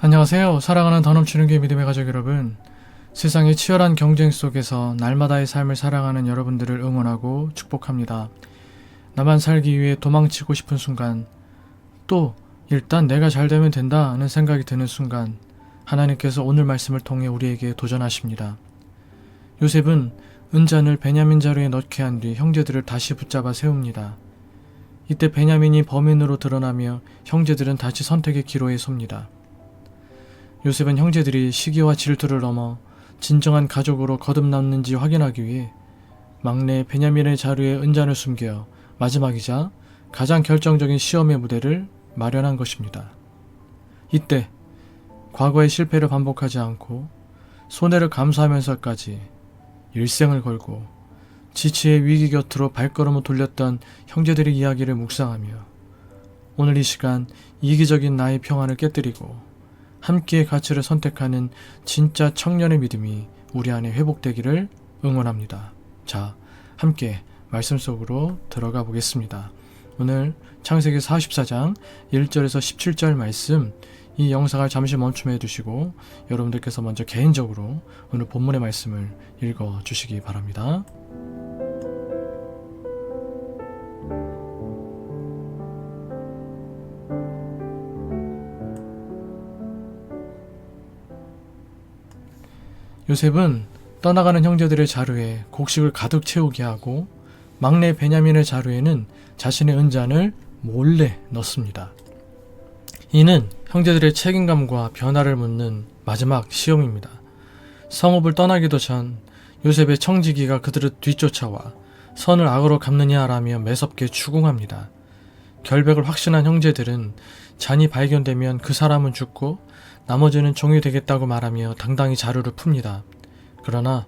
안녕하세요. 사랑하는 더 넘치는 게 믿음의 가족 여러분. 세상의 치열한 경쟁 속에서 날마다의 삶을 살아가는 여러분들을 응원하고 축복합니다. 나만 살기 위해 도망치고 싶은 순간, 또 일단 내가 잘 되면 된다 하는 생각이 드는 순간, 하나님께서 오늘 말씀을 통해 우리에게 도전하십니다. 요셉은 은잔을 베냐민 자루에 넣게 한 뒤 형제들을 다시 붙잡아 세웁니다. 이때 베냐민이 범인으로 드러나며 형제들은 다시 선택의 기로에 섭니다. 요셉은 형제들이 시기와 질투를 넘어 진정한 가족으로 거듭났는지 확인하기 위해 막내 베냐민의 자루에 은잔을 숨겨 마지막이자 가장 결정적인 시험의 무대를 마련한 것입니다. 이때 과거의 실패를 반복하지 않고 손해를 감수하면서까지 일생을 걸고 지치의 위기 곁으로 발걸음을 돌렸던 형제들의 이야기를 묵상하며 오늘 이 시간 이기적인 나의 평안을 깨뜨리고 함께의 가치를 선택하는 진짜 청년의 믿음이 우리 안에 회복되기를 응원합니다. 자, 함께 말씀 속으로 들어가 보겠습니다. 오늘 창세기 44장 1절에서 17절 말씀, 이 영상을 잠시 멈춤해 두시고 여러분들께서 먼저 개인적으로 오늘 본문의 말씀을 읽어 주시기 바랍니다. 요셉은 떠나가는 형제들의 자루에 곡식을 가득 채우게 하고 막내 베냐민의 자루에는 자신의 은잔을 몰래 넣습니다. 이는 형제들의 책임감과 변화를 묻는 마지막 시험입니다. 성읍을 떠나기도 전 요셉의 청지기가 그들을 뒤쫓아와 선을 악으로 갚느냐라며 매섭게 추궁합니다. 결백을 확신한 형제들은 잔이 발견되면 그 사람은 죽고 나머지는 종이 되겠다고 말하며 당당히 자루를 풉니다. 그러나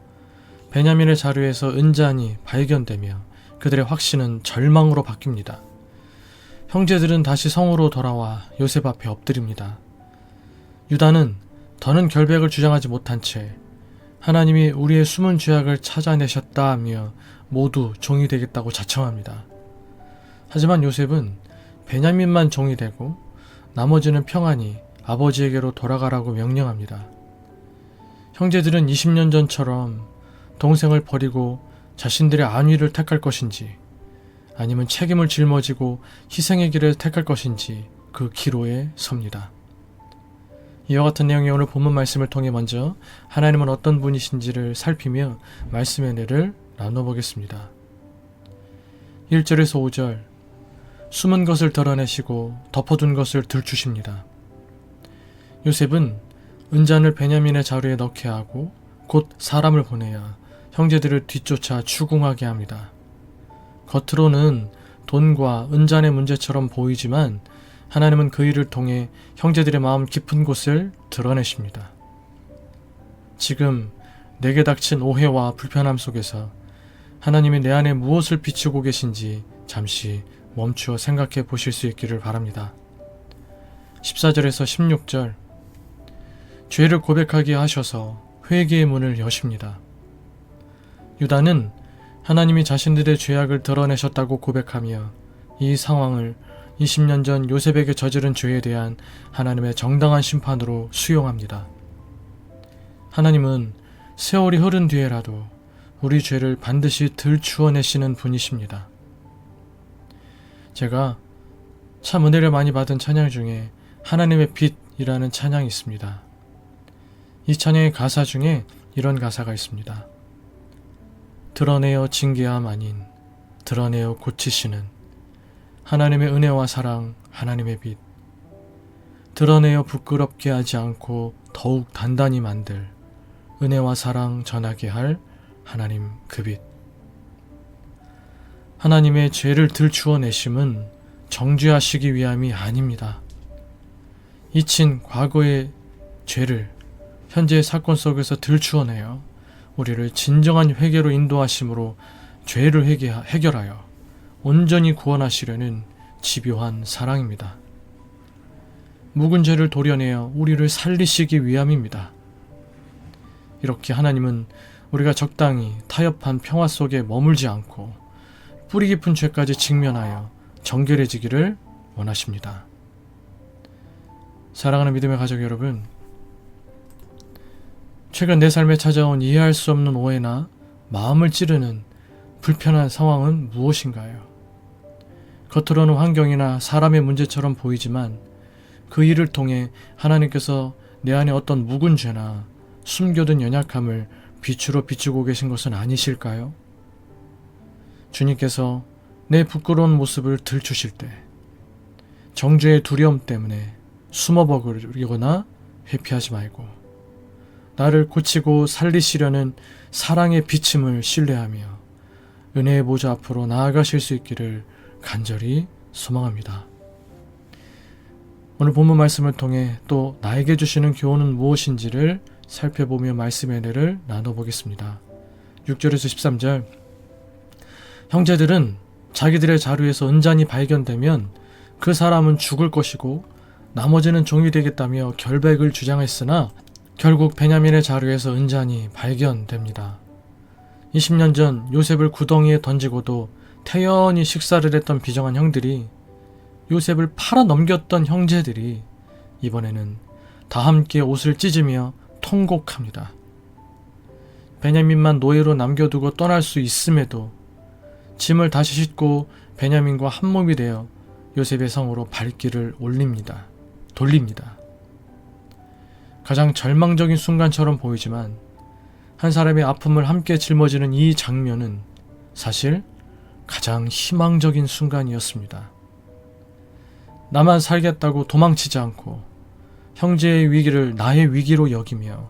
베냐민의 자루에서 은잔이 발견되며 그들의 확신은 절망으로 바뀝니다. 형제들은 다시 성으로 돌아와 요셉 앞에 엎드립니다. 유다는 더는 결백을 주장하지 못한 채 하나님이 우리의 숨은 죄악을 찾아내셨다 하며 모두 종이 되겠다고 자청합니다. 하지만 요셉은 베냐민만 종이 되고 나머지는 평안히 아버지에게로 돌아가라고 명령합니다. 형제들은 20년 전처럼 동생을 버리고 자신들의 안위를 택할 것인지 아니면 책임을 짊어지고 희생의 길을 택할 것인지 그 기로에 섭니다. 이와 같은 내용의 오늘 본문 말씀을 통해 먼저 하나님은 어떤 분이신지를 살피며 말씀의 은혜를 나눠보겠습니다. 1절에서 5절, 숨은 것을 드러내시고 덮어둔 것을 들추십니다. 요셉은 은잔을 베냐민의 자루에 넣게 하고 곧 사람을 보내야 형제들을 뒤쫓아 추궁하게 합니다. 겉으로는 돈과 은잔의 문제처럼 보이지만 하나님은 그 일을 통해 형제들의 마음 깊은 곳을 드러내십니다. 지금 내게 닥친 오해와 불편함 속에서 하나님이 내 안에 무엇을 비추고 계신지 잠시 멈추어 생각해 보실 수 있기를 바랍니다. 14절에서 16절, 죄를 고백하게 하셔서 회개의 문을 여십니다. 유다는 하나님이 자신들의 죄악을 드러내셨다고 고백하며 이 상황을 20년 전 요셉에게 저지른 죄에 대한 하나님의 정당한 심판으로 수용합니다. 하나님은 세월이 흐른 뒤에라도 우리 죄를 반드시 들추어내시는 분이십니다. 제가 참 은혜를 많이 받은 찬양 중에 하나님의 빛이라는 찬양이 있습니다. 이 찬양의 가사 중에 이런 가사가 있습니다. 드러내어 징계함 아닌 드러내어 고치시는 하나님의 은혜와 사랑, 하나님의 빛, 드러내어 부끄럽게 하지 않고 더욱 단단히 만들 은혜와 사랑 전하게 할 하나님 그 빛. 하나님의 죄를 들추어내심은 정죄하시기 위함이 아닙니다. 잊힌 과거의 죄를 현재의 사건 속에서 들추어내어 우리를 진정한 회개로 인도하심으로 죄를 해결하여 온전히 구원하시려는 집요한 사랑입니다. 묵은 죄를 도려내어 우리를 살리시기 위함입니다. 이렇게 하나님은 우리가 적당히 타협한 평화 속에 머물지 않고 뿌리 깊은 죄까지 직면하여 정결해지기를 원하십니다. 사랑하는 믿음의 가족 여러분, 최근 내 삶에 찾아온 이해할 수 없는 오해나 마음을 찌르는 불편한 상황은 무엇인가요? 겉으로는 환경이나 사람의 문제처럼 보이지만 그 일을 통해 하나님께서 내 안에 어떤 묵은 죄나 숨겨둔 연약함을 빛으로 비추고 계신 것은 아니실까요? 주님께서 내 부끄러운 모습을 들추실 때 정죄의 두려움 때문에 숨어버리거나 회피하지 말고 나를 고치고 살리시려는 사랑의 비침을 신뢰하며 은혜의 보좌 앞으로 나아가실 수 있기를 간절히 소망합니다. 오늘 본문 말씀을 통해 또 나에게 주시는 교훈은 무엇인지를 살펴보며 말씀의 은혜를 나눠보겠습니다. 6절에서 13절, 형제들은 자기들의 자루에서 은잔이 발견되면 그 사람은 죽을 것이고 나머지는 종이 되겠다며 결백을 주장했으나 결국 베냐민의 자루에서 은잔이 발견됩니다. 20년 전 요셉을 구덩이에 던지고도 태연히 식사를 했던 비정한 형들이, 요셉을 팔아 넘겼던 형제들이 이번에는 다 함께 옷을 찢으며 통곡합니다. 베냐민만 노예로 남겨두고 떠날 수 있음에도 짐을 다시 싣고 베냐민과 한몸이 되어 요셉의 성으로 발길을 돌립니다. 가장 절망적인 순간처럼 보이지만 한 사람의 아픔을 함께 짊어지는 이 장면은 사실 가장 희망적인 순간이었습니다. 나만 살겠다고 도망치지 않고 형제의 위기를 나의 위기로 여기며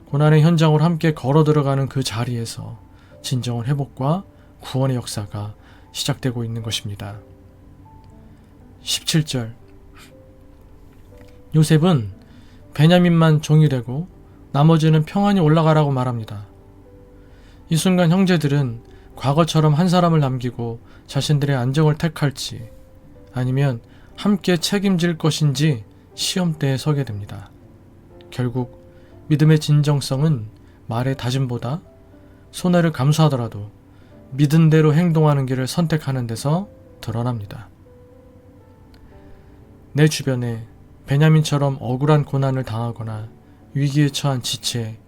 고난의 현장으로 함께 걸어 들어가는 그 자리에서 진정한 회복과 구원의 역사가 시작되고 있는 것입니다. 17절, 요셉은 베냐민만 종이 되고 나머지는 평안히 올라가라고 말합니다. 이 순간 형제들은 과거처럼 한 사람을 남기고 자신들의 안정을 택할지 아니면 함께 책임질 것인지 시험대에 서게 됩니다. 결국 믿음의 진정성은 말의 다짐보다 손해를 감수하더라도 믿은 대로 행동하는 길을 선택하는 데서 드러납니다. 내 주변에 베냐민처럼 억울한 고난을 당하거나 위기에 처한 지체,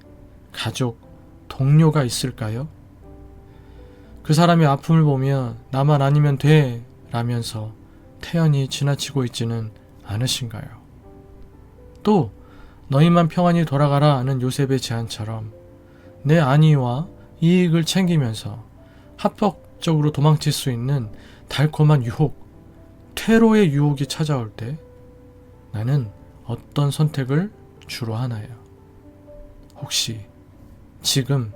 가족, 동료가 있을까요? 그 사람의 아픔을 보며 나만 아니면 돼 라면서 태연히 지나치고 있지는 않으신가요? 또 너희만 평안히 돌아가라 하는 요셉의 제안처럼 내 안위와 이익을 챙기면서 합법적으로 도망칠 수 있는 달콤한 유혹, 퇴로의 유혹이 찾아올 때 나는 어떤 선택을 주로 하나요? 혹시 지금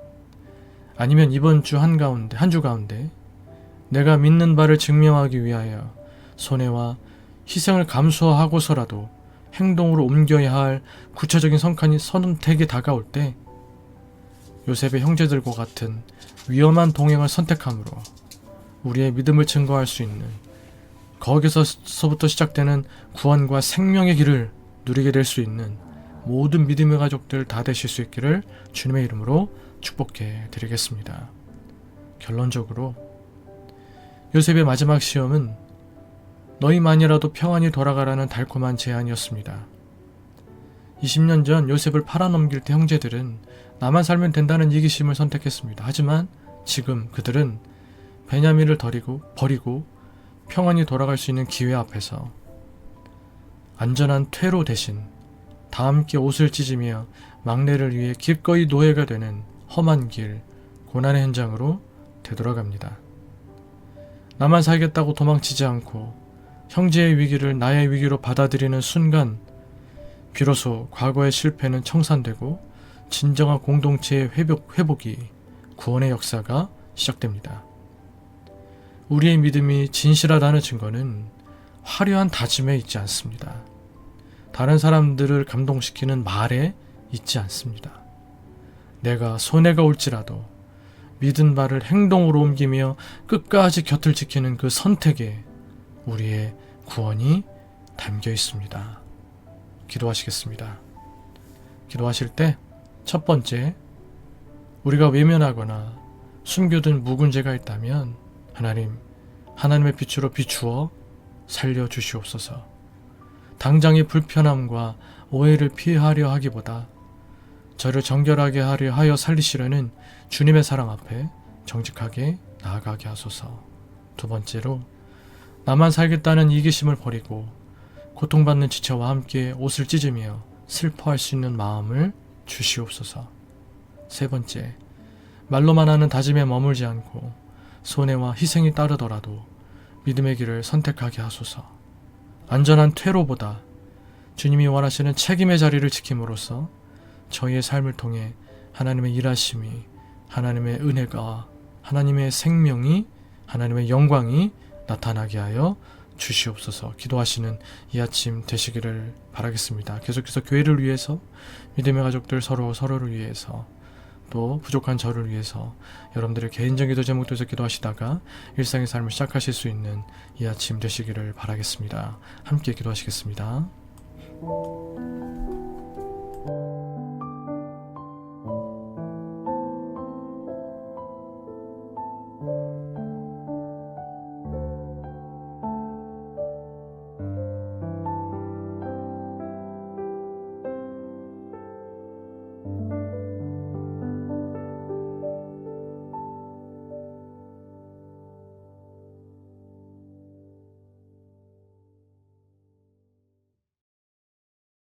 아니면 이번 주 한 주 가운데 내가 믿는 바를 증명하기 위하여 손해와 희생을 감수하고서라도 행동으로 옮겨야 할 구체적인 선택이 다가올 때 요셉의 형제들과 같은 위험한 동행을 선택함으로 우리의 믿음을 증거할 수 있는, 거기서부터 시작되는 구원과 생명의 길을 누리게 될 수 있는 모든 믿음의 가족들 다 되실 수 있기를 주님의 이름으로 축복해 드리겠습니다. 결론적으로 요셉의 마지막 시험은 너희만이라도 평안히 돌아가라는 달콤한 제안이었습니다. 20년 전 요셉을 팔아넘길 때 형제들은 나만 살면 된다는 이기심을 선택했습니다. 하지만 지금 그들은 베냐민을 버리고 평안히 돌아갈 수 있는 기회 앞에서 안전한 퇴로 대신 다 함께 옷을 찢으며 막내를 위해 기꺼이 노예가 되는 험한 길, 고난의 현장으로 되돌아갑니다. 나만 살겠다고 도망치지 않고 형제의 위기를 나의 위기로 받아들이는 순간 비로소 과거의 실패는 청산되고 진정한 공동체의 회복이, 구원의 역사가 시작됩니다. 우리의 믿음이 진실하다는 증거는 화려한 다짐에 있지 않습니다. 다른 사람들을 감동시키는 말에 있지 않습니다. 내가 손해가 올지라도 믿은 바를 행동으로 옮기며 끝까지 곁을 지키는 그 선택에 우리의 구원이 담겨 있습니다. 기도하시겠습니다. 기도하실 때 첫 번째, 우리가 외면하거나 숨겨둔 묵은 죄가 있다면 하나님의 빛으로 비추어 살려주시옵소서. 당장의 불편함과 오해를 피하려 하기보다 저를 정결하게 하려 하여 살리시려는 주님의 사랑 앞에 정직하게 나아가게 하소서. 두 번째로, 나만 살겠다는 이기심을 버리고 고통받는 지체와 함께 옷을 찢으며 슬퍼할 수 있는 마음을 주시옵소서. 세 번째, 말로만 하는 다짐에 머물지 않고 손해와 희생이 따르더라도 믿음의 길을 선택하게 하소서. 안전한 퇴로보다 주님이 원하시는 책임의 자리를 지킴으로써 저희의 삶을 통해 하나님의 일하심이, 하나님의 은혜가, 하나님의 생명이, 하나님의 영광이 나타나게 하여 주시옵소서. 기도하시는 이 아침 되시기를 바라겠습니다. 계속해서 교회를 위해서, 믿음의 가족들 서로를 위해서, 또 부족한 저를 위해서 여러분들의 개인적인 기도 제목들에서 기도하시다가 일상의 삶을 시작하실 수 있는 이 아침 되시기를 바라겠습니다. 함께 기도하시겠습니다.